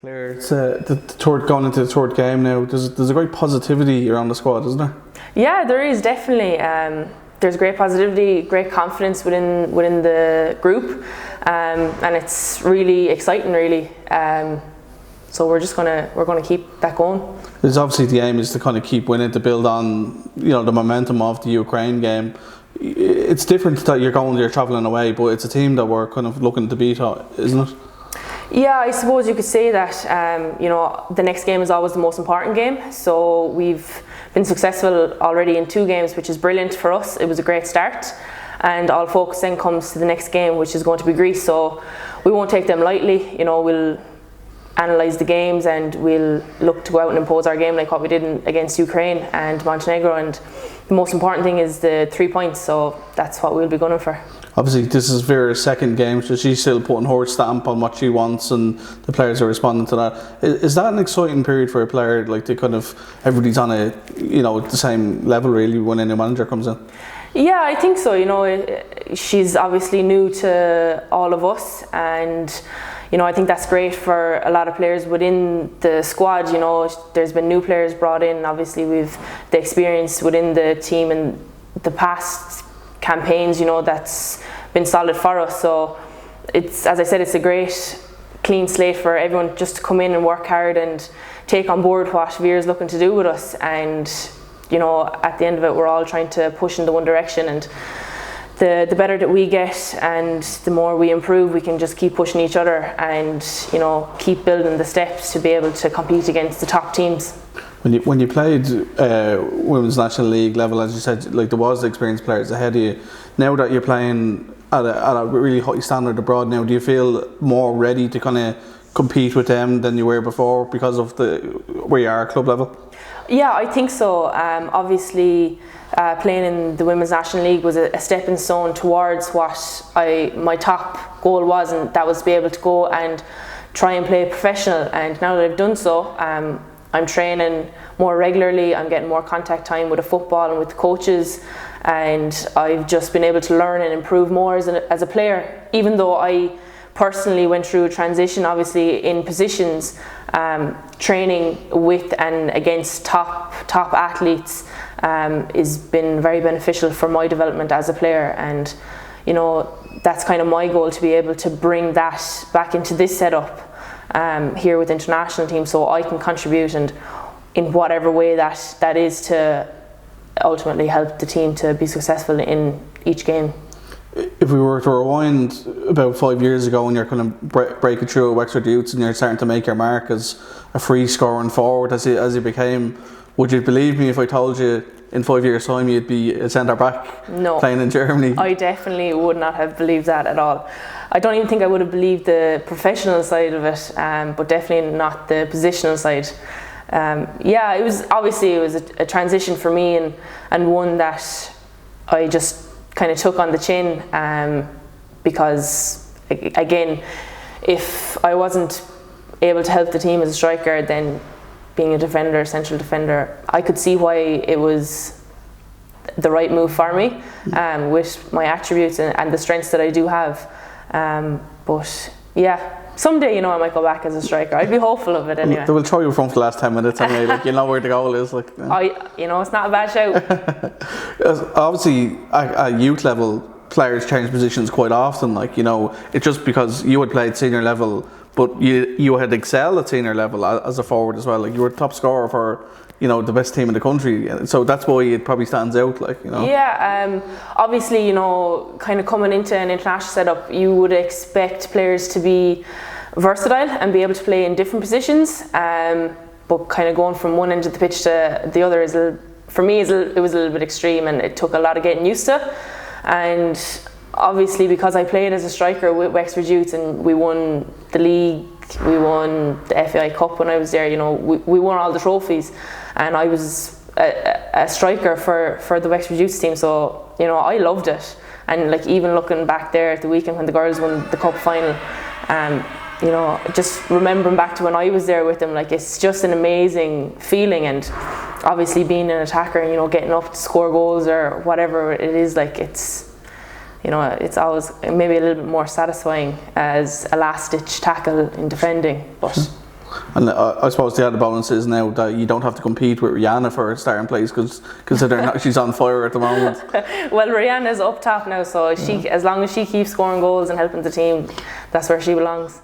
Claire, it's the third going into the third game now. There's a great positivity around the squad, isn't there? Yeah, there is definitely. There's great positivity, great confidence within the group, and it's really exciting. Really, so we're gonna keep that going. There's obviously the aim is to kind of keep winning, to build on the momentum of the Ukraine game. It's different that you're travelling away, but it's a team that we're kind of looking to beat, isn't it? Yeah, I suppose you could say that. The next game is always the most important game. So we've been successful already in 2 games, which is brilliant for us. It was a great start, and all focus then comes to the next game, which is going to be Greece. So we won't take them lightly. We'll analyse the games and we'll look to go out and impose our game like what we did against Ukraine and Montenegro. And the most important thing is the 3 points. So that's what we'll be gunning for. Obviously, this is Vera's second game, so she's still putting her stamp on what she wants, and the players are responding to that. Is that an exciting period for a player, like to kind of everybody's on the same level really when a new manager comes in? Yeah, I think so. She's obviously new to all of us, and I think that's great for a lot of players within the squad. There's been new players brought in. Obviously, we've the experience within the team and the past campaigns, that's been solid for us. So it's, as I said, it's a great clean slate for everyone just to come in and work hard and take on board what Vera's looking to do with us. And at the end of it, we're all trying to push in the one direction, and the better that we get and the more we improve, we can just keep pushing each other and keep building the steps to be able to compete against the top teams. When you played Women's National League level, as you said, like there was experienced players ahead of you. Now that you're playing at a really high standard abroad now, do you feel more ready to kind of compete with them than you were before because of where you are at club level? Yeah, I think so. Obviously, playing in the Women's National League was a stepping stone towards what my top goal was, and that was to be able to go and try and play professional. And now that I've done so, I'm training more regularly. I'm getting more contact time with the football and with the coaches, and I've just been able to learn and improve more as a player. Even though I personally went through a transition, obviously in positions, training with and against top athletes has been very beneficial for my development as a player. And that's kind of my goal, to be able to bring that back into this setup here with the international team, so I can contribute and in whatever way that is to ultimately help the team to be successful in each game. If we were to rewind about 5 years ago, when you're kind of breaking through at Wexford Youths and you're starting to make your mark as a free scoring forward as you became, would you believe me if I told you in 5 years' time you'd be a centre back? No, playing in Germany? I definitely would not have believed that at all. I don't even think I would have believed the professional side of it, but definitely not the positional side. It was a transition for me, and one that I just kind of took on the chin, because again, if I wasn't able to help the team as a striker, then being a defender, central defender, I could see why it was the right move for me, with my attributes and the strengths that I do have. But yeah, someday I might go back as a striker. I'd be hopeful of it anyway. They will throw you from for the last 10 minutes anyway, like you know where the goal is. Like, it's not a bad shout. Obviously, at youth level, players change positions quite often. It's just because you had played senior level, but you had excelled at senior level as a forward as well. Like you were top scorer for the best team in the country, so that's why it probably stands out. Yeah, obviously, kind of coming into an international setup, you would expect players to be versatile and be able to play in different positions. But kind of going from one end of the pitch to the other for me it was a little bit extreme, and it took a lot of getting used to. And obviously, because I played as a striker with Wexford Youth and we won the league, we won the FAI Cup when I was there, we won all the trophies, and I was a striker for the Wexford Youth team, so I loved it. And even looking back there at the weekend when the girls won the cup final, just remembering back to when I was there with them, it's just an amazing feeling. And obviously being an attacker and getting up to score goals or whatever it is, it's always maybe a little bit more satisfying as a last-ditch tackle in defending. But And I suppose the other bonus is now that you don't have to compete with Rihanna for a starting place, because considering that she's on fire at the moment. Well, Rihanna's up top now, so she, as long as she keeps scoring goals and helping the team, that's where she belongs.